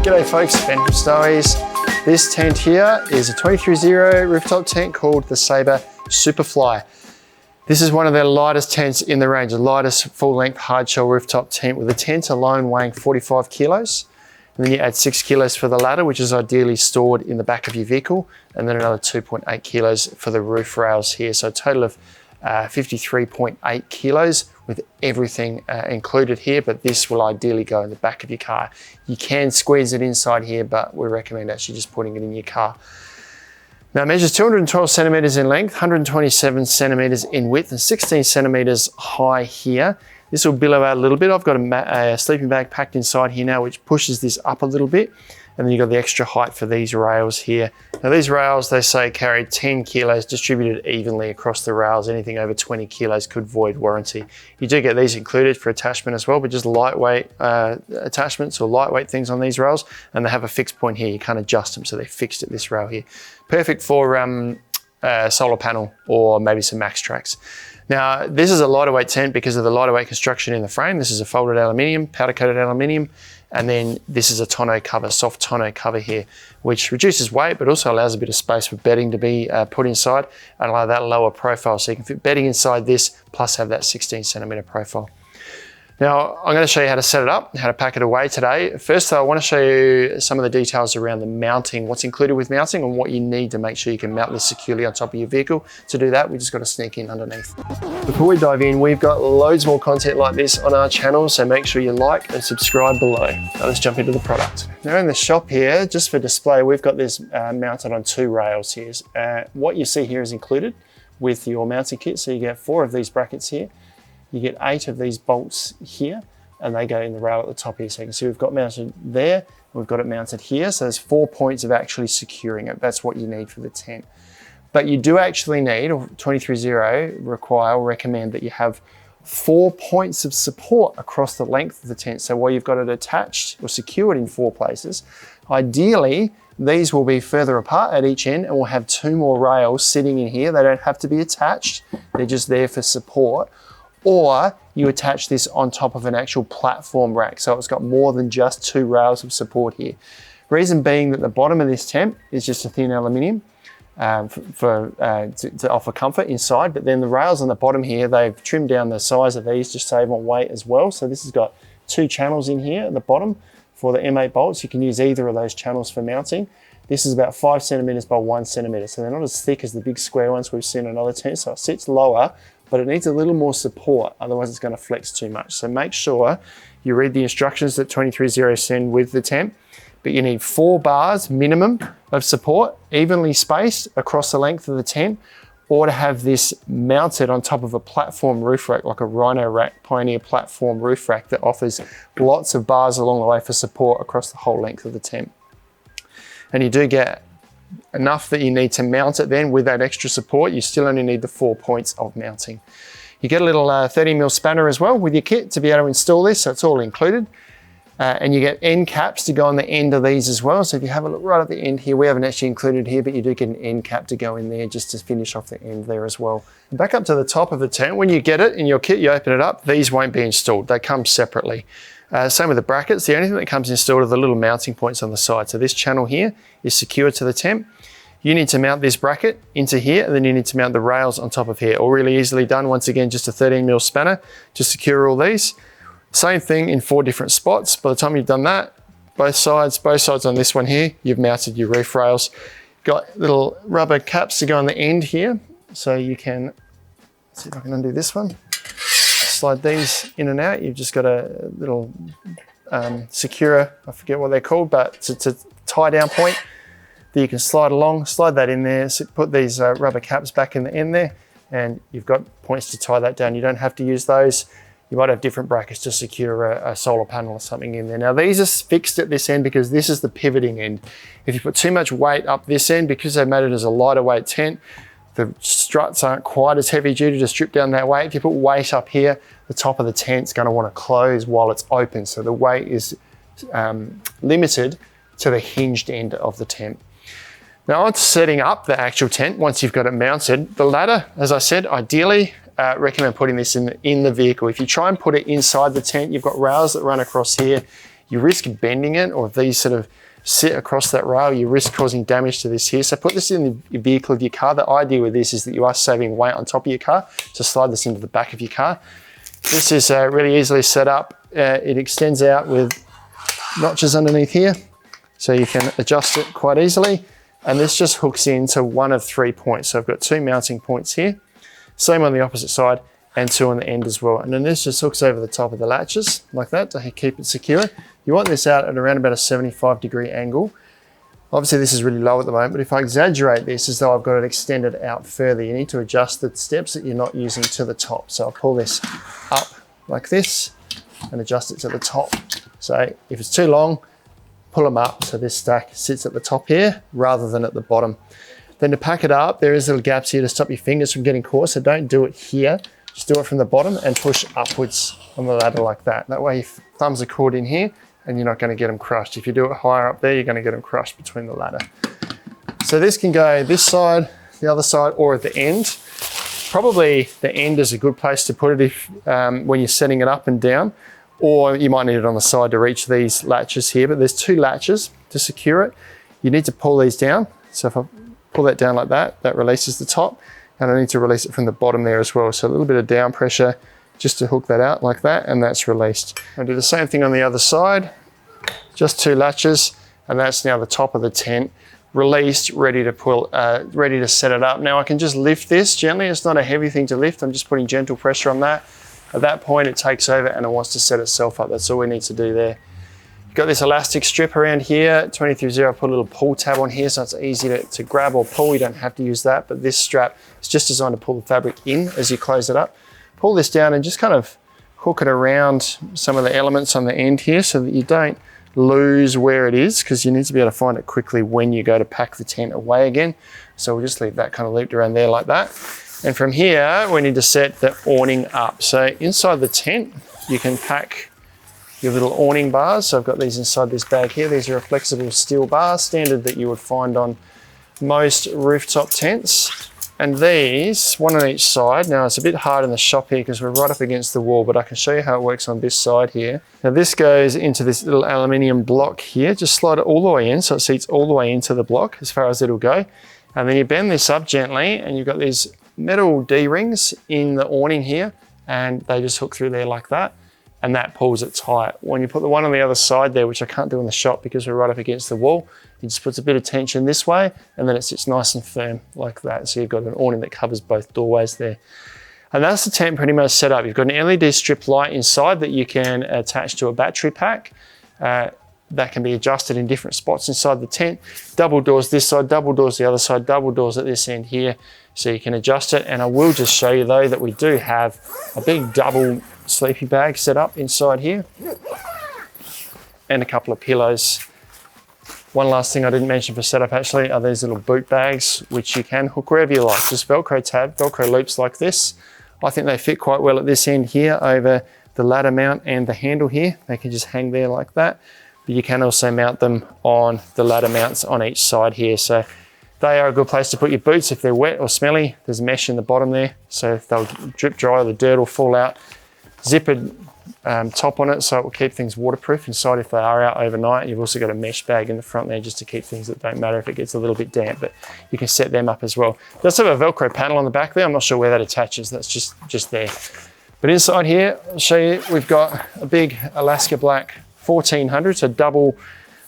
G'day folks, Ben from Stowies. This tent here is a 23-0 rooftop tent called the Saber Superfly. This is one of the lightest tents in the range, the lightest full-length hardshell rooftop tent, with the tent alone weighing 45 kilos. And then you add 6 kilos for the ladder, which is ideally stored in the back of your vehicle, and then another 2.8 kilos for the roof rails here. So a total of 53.8 kilos with everything included here, but this will ideally go in the back of your car. You can squeeze it inside here, but we recommend actually just putting it in your car. Now it measures 212 centimeters in length, 127 centimeters in width, and 16 centimeters high here. This will billow out a little bit. I've got a sleeping bag packed inside here now, which pushes this up a little bit. And then you've got the extra height for these rails here. Now these rails, they say, carry 10 kilos distributed evenly across the rails. Anything over 20 kilos could void warranty. You do get these included for attachment as well, but just lightweight attachments or lightweight things on these rails. And they have a fixed point here. You can't adjust them, so they're fixed at this rail here. Perfect for solar panel or maybe some max tracks. Now, this is a lighter weight tent because of the lighter weight construction in the frame. This is a folded aluminium, powder coated aluminium, and then this is a tonneau cover, soft tonneau cover here, which reduces weight, but also allows a bit of space for bedding to be put inside and allow that lower profile. So you can fit bedding inside this, plus have that 16 centimeter profile. Now, I'm going to show you how to set it up, how to pack it away today. First, though, I want to show you some of the details around the mounting, what's included with mounting and what you need to make sure you can mount this securely on top of your vehicle. To do that, we just got to sneak in underneath. Before we dive in, we've got loads more content like this on our channel, so make sure you like and subscribe below. Now let's jump into the product. Now in the shop here, just for display, we've got this mounted on 2 rails here. What you see here is included with your mounting kit. So you get 4 of these brackets here. You get 8 of these bolts here, and they go in the rail at the top here. So you can see we've got mounted there, we've got it mounted here. So there's 4 points of actually securing it. That's what you need for the tent. But you do actually need, or 23-0 recommend that you have 4 points of support across the length of the tent. So while you've got it attached or secured in 4 places, ideally, these will be further apart at each end and we'll have 2 more rails sitting in here. They don't have to be attached. They're just there for support. Or you attach this on top of an actual platform rack. So it's got more than just 2 rails of support here. Reason being that the bottom of this tent is just a thin aluminium to offer comfort inside, but then the rails on the bottom here, they've trimmed down the size of these to save on weight as well. So this has got 2 channels in here at the bottom for the M8 bolts. You can use either of those channels for mounting. This is about 5 centimeters by 1 centimeter. So they're not as thick as the big square ones we've seen on other tents. So it sits lower, but it needs a little more support, otherwise it's going to flex too much. So make sure you read the instructions that 23-0 send with the tent, but you need 4 bars minimum of support, evenly spaced across the length of the tent, or to have this mounted on top of a platform roof rack, like a Rhino rack, Pioneer platform roof rack that offers lots of bars along the way for support across the whole length of the tent. And you do get enough that you need to mount it then with that extra support. You still only need the 4 points of mounting. You get a little 30mm spanner as well with your kit to be able to install this, so it's all included. And you get end caps to go on the end of these as well. So if you have a look right at the end here, we haven't actually included here, but you do get an end cap to go in there just to finish off the end there as well. And back up to the top of the tent, when you get it in your kit, you open it up, these won't be installed. They come separately. Same with the brackets. The only thing that comes installed are the little mounting points on the side. So this channel here is secured to the tent. You need to mount this bracket into here, and then you need to mount the rails on top of here. All really easily done. Once again, just a 13mm spanner to secure all these. Same thing in 4 different spots. By the time you've done that, both sides on this one here, you've mounted your roof rails. Got little rubber caps to go on the end here. So you can, let's see if I can undo this one. Slide these in and out. You've just got a little securer, I forget what they're called, but it's a tie down point that you can slide along, slide that in there, so put these rubber caps back in the end there, and you've got points to tie that down. You don't have to use those. You might have different brackets to secure a solar panel or something in there. Now these are fixed at this end because this is the pivoting end. If you put too much weight up this end, because they've made it as a lighter weight tent, the struts aren't quite as heavy duty to strip down that weight. If you put weight up here, the top of the tent's going to want to close while it's open. So the weight is limited to the hinged end of the tent. Now on setting up the actual tent, once you've got it mounted, the ladder, as I said, ideally recommend putting this in the vehicle. If you try and put it inside the tent, you've got rails that run across here. you risk bending it, or if these sort of sit across that rail, you risk causing damage to this here. So put this in the vehicle of your car. The idea with this is that you are saving weight on top of your car. So slide this into the back of your car. This is really easily set up. It extends out with notches underneath here, so you can adjust it quite easily. And this just hooks into one of 3 points. So I've got 2 mounting points here, same on the opposite side, and 2 on the end as well. And then this just hooks over the top of the latches like that to keep it secure. You want this out at around about a 75-degree angle. Obviously this is really low at the moment, but if I exaggerate this as though I've got it extended out further, you need to adjust the steps that you're not using to the top. So I'll pull this up like this and adjust it to the top. So if it's too long, pull them up so this stack sits at the top here rather than at the bottom. Then to pack it up, there is little gaps here to stop your fingers from getting caught, so don't do it here. Just do it from the bottom and push upwards on the ladder like that. That way your thumbs are caught in here and you're not going to get them crushed. If you do it higher up there, you're going to get them crushed between the ladder. So this can go this side, the other side, or at the end. Probably the end is a good place to put it if when you're setting it up and down, or you might need it on the side to reach these latches here, but there's 2 latches to secure it. You need to pull these down. So if I pull that down like that, that releases the top, and I need to release it from the bottom there as well. So a little bit of down pressure just to hook that out like that, and that's released. I do the same thing on the other side, just 2 latches, and that's now the top of the tent, released, ready to pull, ready to set it up. Now I can just lift this gently. It's not a heavy thing to lift. I'm just putting gentle pressure on that. At that point, it takes over and it wants to set itself up. That's all we need to do there. You've got this elastic strip around here, 23/0. I put a little pull tab on here so it's easy to grab or pull. You don't have to use that, but this strap is just designed to pull the fabric in as you close it up. Pull this down and just kind of hook it around some of the elements on the end here so that you don't lose where it is, because you need to be able to find it quickly when you go to pack the tent away again. So we'll just leave that kind of looped around there like that. And from here, we need to set the awning up. So inside the tent, you can pack your little awning bars. So I've got these inside this bag here. These are a flexible steel bar, standard that you would find on most rooftop tents. And these, 1 on each side. Now it's a bit hard in the shop here because we're right up against the wall, but I can show you how it works on this side here. Now this goes into this little aluminium block here. Just slide it all the way in so it seats all the way into the block as far as it'll go. And then you bend this up gently and you've got these metal D-rings in the awning here, and they just hook through there like that, and that pulls it tight. When you put the one on the other side there, which I can't do in the shop because we're right up against the wall, it just puts a bit of tension this way, and then it sits nice and firm like that. So you've got an awning that covers both doorways there. And that's the tent pretty much set up. You've got an LED strip light inside that you can attach to a battery pack. That can be adjusted in different spots inside the tent. Double doors this side, double doors the other side, double doors at this end here, so you can adjust it. And I will just show you though that we do have a big double sleeping bag set up inside here and a couple of pillows. One last thing I didn't mention for setup actually are these little boot bags, which you can hook wherever you like. Just Velcro tab, Velcro loops like this. I think they fit quite well at this end here over the ladder mount and the handle here. They can just hang there like that. But you can also mount them on the ladder mounts on each side here. So they are a good place to put your boots if they're wet or smelly. There's mesh in the bottom there, so if they'll drip dry, the dirt will fall out. Zippered top on it, so it will keep things waterproof inside if they are out overnight. You've also got a mesh bag in the front there just to keep things that don't matter if it gets a little bit damp, but you can set them up as well. It does have a Velcro panel on the back there. I'm not sure where that attaches. That's just there. But inside here, I'll show you, we've got a big Alaska Black 1400, so double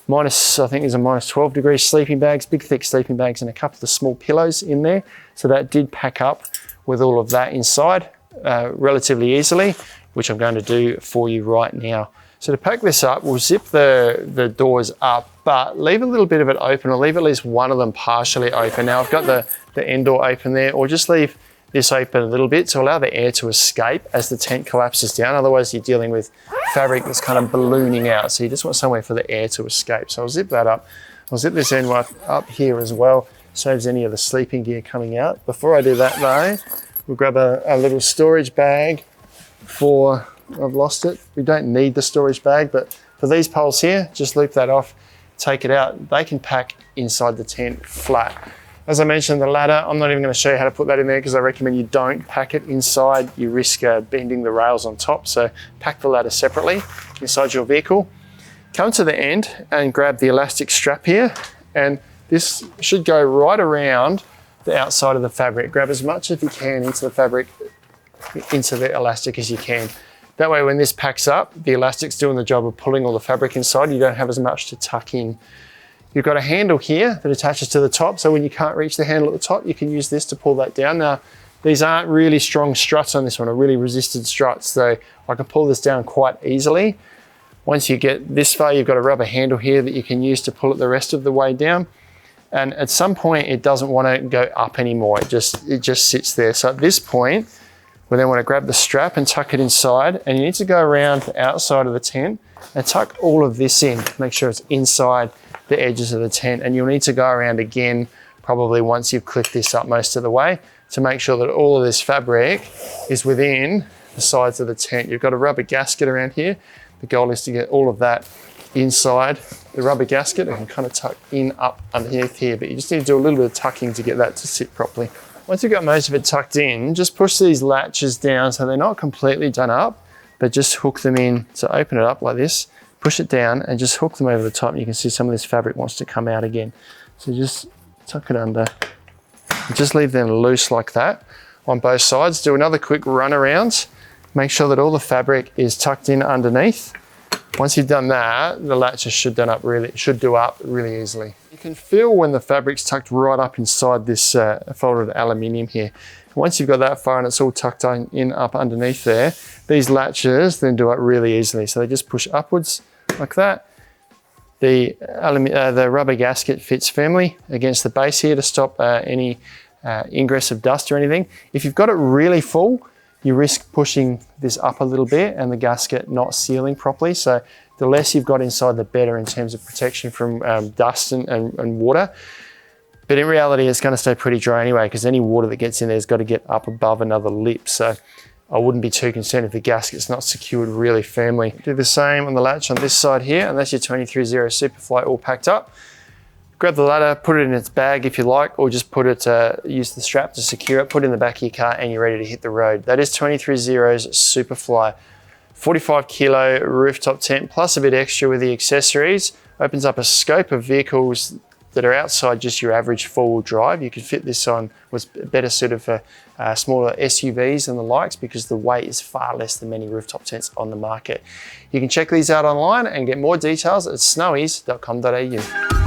minus, I think there's a minus 12 degrees sleeping bags, big thick sleeping bags, and a couple of small pillows in there. So that did pack up with all of that inside relatively easily, which I'm going to do for you right now. So to pack this up, we'll zip the doors up, but leave a little bit of it open, or leave at least one of them partially open. Now I've got the end door open there, or just leave this open a little bit to allow the air to escape as the tent collapses down. Otherwise you're dealing with fabric that's kind of ballooning out. So you just want somewhere for the air to escape. So I'll zip that up. I'll zip this end up here as well. Saves any of the sleeping gear coming out. Before I do that though, we'll grab a little storage bag for, I've lost it. We don't need the storage bag, but for these poles here, just loop that off, take it out. They can pack inside the tent flat. As I mentioned, the ladder, I'm not even going to show you how to put that in there because I recommend you don't pack it inside. You risk bending the rails on top, so pack the ladder separately inside your vehicle. Come to the end and grab the elastic strap here, and this should go right around the outside of the fabric. Grab as much as you can into the fabric, into the elastic as you can. That way when this packs up, the elastic's doing the job of pulling all the fabric inside. You don't have as much to tuck in. You've got a handle here that attaches to the top, so when you can't reach the handle at the top, you can use this to pull that down. Now, these aren't really strong struts on this one, are really resisted struts, so I can pull this down quite easily. Once you get this far, you've got a rubber handle here that you can use to pull it the rest of the way down. And at some point, it doesn't want to go up anymore. It just sits there. So at this point, we then want to grab the strap and tuck it inside, and you need to go around the outside of the tent and tuck all of this in. Make sure it's inside the edges of the tent, and you'll need to go around again probably once you've clipped this up most of the way to make sure that all of this fabric is within the sides of the tent. You've got a rubber gasket around here. The goal is to get all of that inside the rubber gasket and kind of tuck in up underneath here, but you just need to do a little bit of tucking to get that to sit properly. Once you've got most of it tucked in, just push these latches down so they're not completely done up, but just hook them in. So open it up like this, push it down and just hook them over the top, and you can see some of this fabric wants to come out again. So just tuck it under, just leave them loose like that on both sides. Do another quick run around. Make sure that all the fabric is tucked in underneath. Once you've done that, the latches should do up really easily. You can feel when the fabric's tucked right up inside this folded aluminium here. Once you've got that far and it's all tucked in up underneath there, these latches then do up really easily. So they just push upwards like that. The rubber gasket fits firmly against the base here to stop any ingress of dust or anything. If you've got it really full, you risk pushing this up a little bit and the gasket not sealing properly. So the less you've got inside, the better in terms of protection from dust and water. But in reality, it's going to stay pretty dry anyway, because any water that gets in there has got to get up above another lip. So I wouldn't be too concerned if the gasket's not secured really firmly. Do the same on the latch on this side here, and that's your 23-0 Superfly all packed up. Grab the ladder, put it in its bag if you like, or just put it, use the strap to secure it, put it in the back of your car, and you're ready to hit the road. That is 23-0's Superfly. 45 kilo rooftop tent, plus a bit extra with the accessories. Opens up a scope of vehicles that are outside just your average four-wheel drive. You could fit this on, was better suited for smaller SUVs and the likes, because the weight is far less than many rooftop tents on the market. You can check these out online and get more details at snowies.com.au.